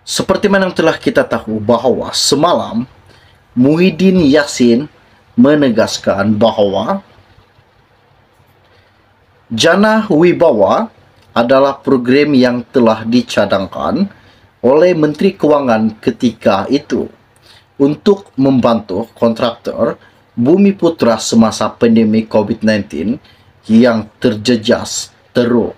Seperti mana yang telah kita tahu bahwa semalam Muhyiddin Yassin menegaskan bahwa Jana Wibawa adalah program yang telah dicadangkan oleh Menteri Kewangan ketika itu untuk membantu kontraktor Bumi Putra semasa pandemi COVID-19 yang terjejas teruk.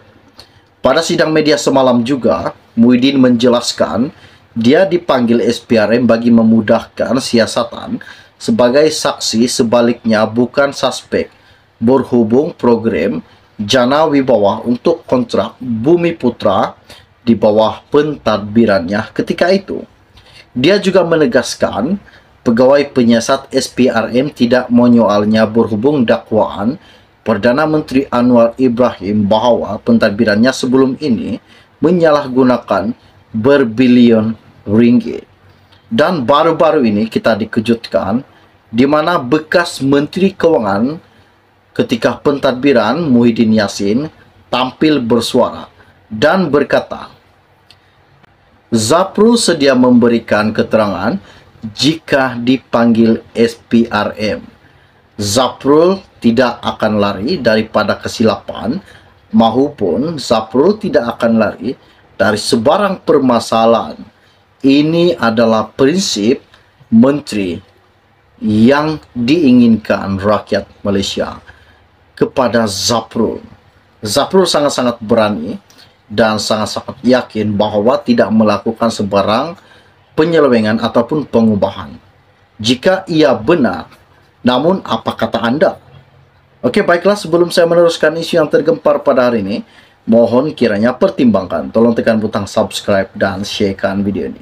Pada sidang media semalam juga, Muhyiddin menjelaskan dia dipanggil SPRM bagi memudahkan siasatan sebagai saksi, sebaliknya bukan suspek berhubung program Jana Wibawa untuk kontrak Bumi Putra di bawah pentadbirannya ketika itu. Dia juga menegaskan pegawai penyiasat SPRM tidak menyoalnya berhubung dakwaan Perdana Menteri Anwar Ibrahim bahwa pentadbirannya sebelum ini menyalahgunakan berbilion ringgit. Dan baru-baru ini kita dikejutkan di mana bekas Menteri Kewangan ketika pentadbiran Muhyiddin Yassin tampil bersuara dan berkata, Zaprul sedia memberikan keterangan jika dipanggil SPRM. Zaprul tidak akan lari daripada kesilapan maupun Zaprul tidak akan lari dari sebarang permasalahan. Ini adalah prinsip menteri yang diinginkan rakyat Malaysia kepada Zaprul. Zaprul sangat-sangat berani dan sangat-sangat yakin bahawa tidak melakukan sebarang penyelewengan ataupun pengubahan. Jika ia benar, namun apa kata anda? Okey, baiklah, sebelum saya meneruskan isu yang tergempar pada hari ini, mohon kiranya pertimbangkan, tolong tekan butang subscribe dan sharekan video ini.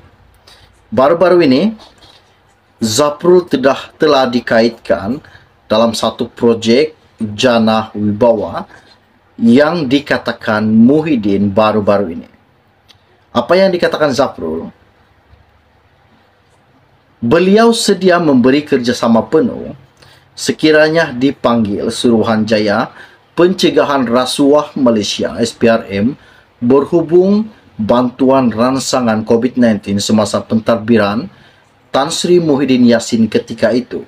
Baru-baru ini, Zaprul telah dikaitkan dalam satu projek Jana Wibawa yang dikatakan Muhyiddin baru-baru ini. Apa yang dikatakan Zaprul? Beliau sedia memberi kerjasama penuh sekiranya dipanggil Suruhanjaya Pencegahan Rasuah Malaysia SPRM berhubung bantuan rangsangan COVID-19 semasa pentadbiran Tan Sri Muhyiddin Yassin ketika itu.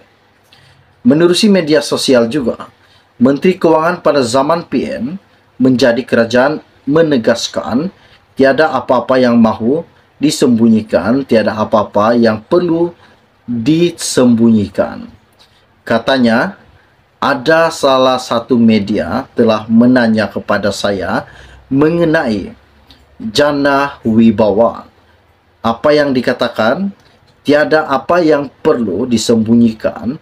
Menerusi media sosial juga, Menteri Kewangan pada zaman PN menjadi kerajaan menegaskan tiada apa-apa yang mahu disembunyikan, tiada apa-apa yang perlu disembunyikan. Katanya, ada salah satu media telah menanya kepada saya mengenai Jana Wibawa. Apa yang dikatakan, tiada apa yang perlu disembunyikan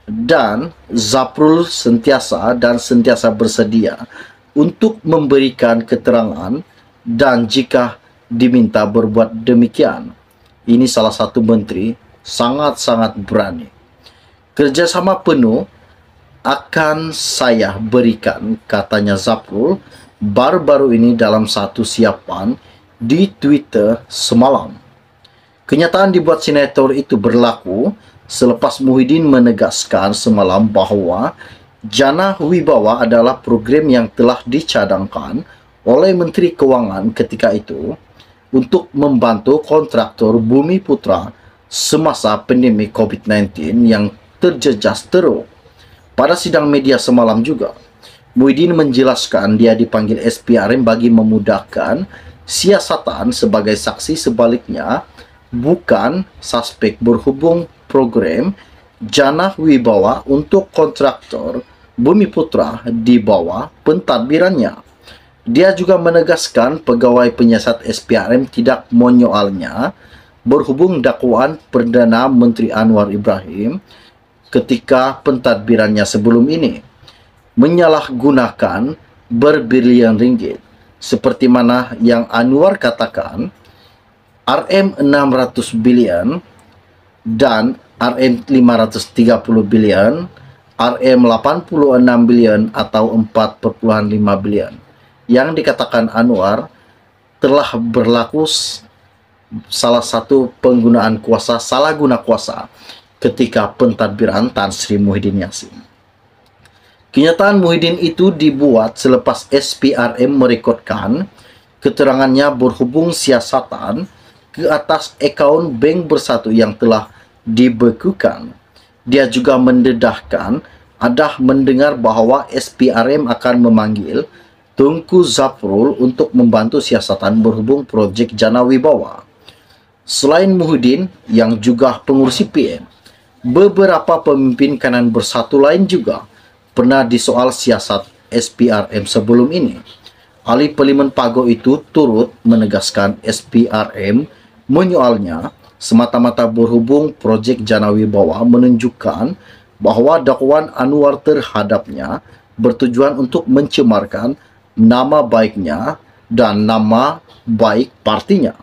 dan Zaprul sentiasa bersedia untuk memberikan keterangan dan jika diminta berbuat demikian. Ini salah satu menteri sangat-sangat berani. Kerjasama penuh akan saya berikan, katanya Zaprul baru-baru ini dalam satu siapan di Twitter semalam. Kenyataan dibuat senator itu berlaku selepas Muhyiddin menegaskan semalam bahawa Jana Wibawa adalah program yang telah dicadangkan oleh Menteri Kewangan ketika itu untuk membantu kontraktor Bumi Putra semasa pandemi COVID-19 yang terjejas teruk. Pada sidang media semalam juga, Muhyiddin menjelaskan dia dipanggil SPRM bagi memudahkan siasatan sebagai saksi, sebaliknya bukan suspek berhubung program Jana Wibawa untuk kontraktor Bumi Putra di bawah pentadbirannya. Dia juga menegaskan pegawai penyiasat SPRM tidak menyoalnya berhubung dakwaan Perdana Menteri Anwar Ibrahim ketika pentadbirannya sebelum ini menyalahgunakan berbilion ringgit. Seperti mana yang Anwar katakan, RM600 bilion dan RM530 bilion, RM86 bilion atau 4,5 bilion. Yang dikatakan Anwar telah berlaku salah satu penggunaan kuasa, salah guna kuasa ketika pentadbiran Tan Sri Muhyiddin Yassin. Kenyataan Muhyiddin itu dibuat selepas SPRM merekodkan keterangannya berhubung siasatan ke atas akaun bank bersatu yang telah dibekukan. Dia juga mendedahkan ada mendengar bahawa SPRM akan memanggil Tunku Zaprul untuk membantu siasatan berhubung projek Jana Wibawa. Selain Muhyiddin yang juga pengurusi PM, beberapa pemimpin kanan bersatu lain juga pernah disoal siasat SPRM sebelum ini. Ahli Parlimen Pago itu turut menegaskan SPRM menyoalnya semata-mata berhubung projek Jana Wibawa menunjukkan bahawa dakwaan Anwar terhadapnya bertujuan untuk mencemarkan nama baiknya dan nama baik partinya.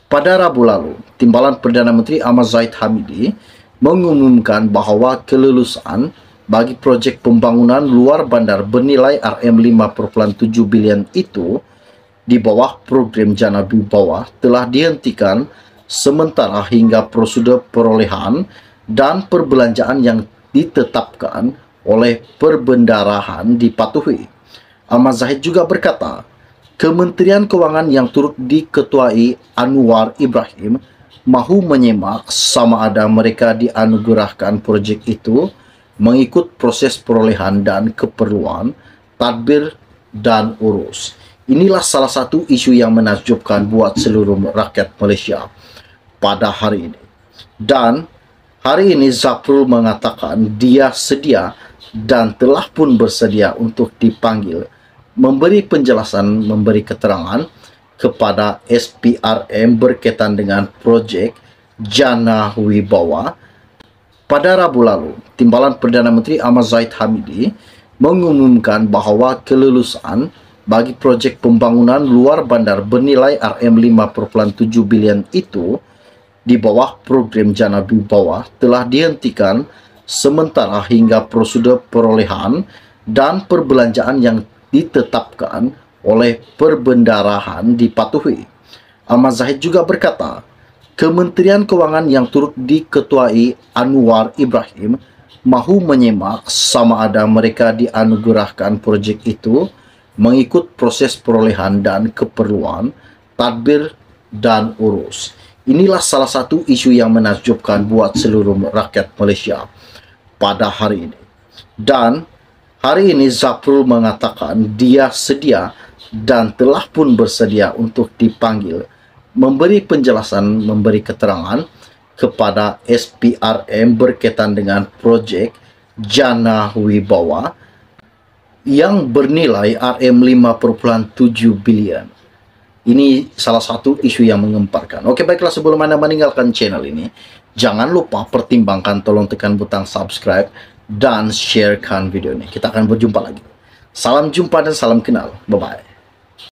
Pada Rabu lalu, Timbalan Perdana Menteri Ahmad Zahid Hamidi mengumumkan bahawa kelulusan bagi projek pembangunan luar bandar bernilai RM5.7 bilion itu di bawah program Jana Wibawa telah dihentikan sementara hingga prosedur perolehan dan perbelanjaan yang ditetapkan oleh perbendarahan dipatuhi. Ahmad Zahid juga berkata, Kementerian Kewangan yang turut diketuai Anwar Ibrahim mahu menyemak sama ada mereka dianugerahkan projek itu mengikut proses perolehan dan keperluan, tadbir dan urus. Inilah salah satu isu yang menakjubkan buat seluruh rakyat Malaysia pada hari ini. Dan hari ini Zaprul mengatakan dia sedia dan telah pun bersedia untuk dipanggil memberi penjelasan, memberi keterangan kepada SPRM berkaitan dengan projek Jana Wibawa. Pada Rabu lalu, Timbalan Perdana Menteri Ahmad Zahid Hamidi mengumumkan bahawa kelulusan bagi projek pembangunan luar bandar bernilai RM5.7 bilion itu di bawah program Jana Wibawa telah dihentikan sementara hingga prosedur perolehan dan perbelanjaan yang ditetapkan oleh perbendarahan dipatuhi. Ahmad Zahid juga berkata, Kementerian Kewangan yang turut diketuai Anwar Ibrahim mahu menyemak sama ada mereka dianugerahkan projek itu mengikut proses perolehan dan keperluan, tadbir dan urus. Inilah salah satu isu yang menakjubkan buat seluruh rakyat Malaysia pada hari ini. Dan hari ini Zaprul mengatakan dia sedia dan telah pun bersedia untuk dipanggil memberi penjelasan, memberi keterangan kepada SPRM berkaitan dengan projek Jana Wibawa yang bernilai RM5.7 bilion. Ini salah satu isu yang mengemparkan. Oke, baiklah, sebelum Anda meninggalkan channel ini, jangan lupa pertimbangkan, tolong tekan butang subscribe dan sharekan video ini. Kita akan berjumpa lagi. Salam jumpa dan salam kenal. Bye-bye.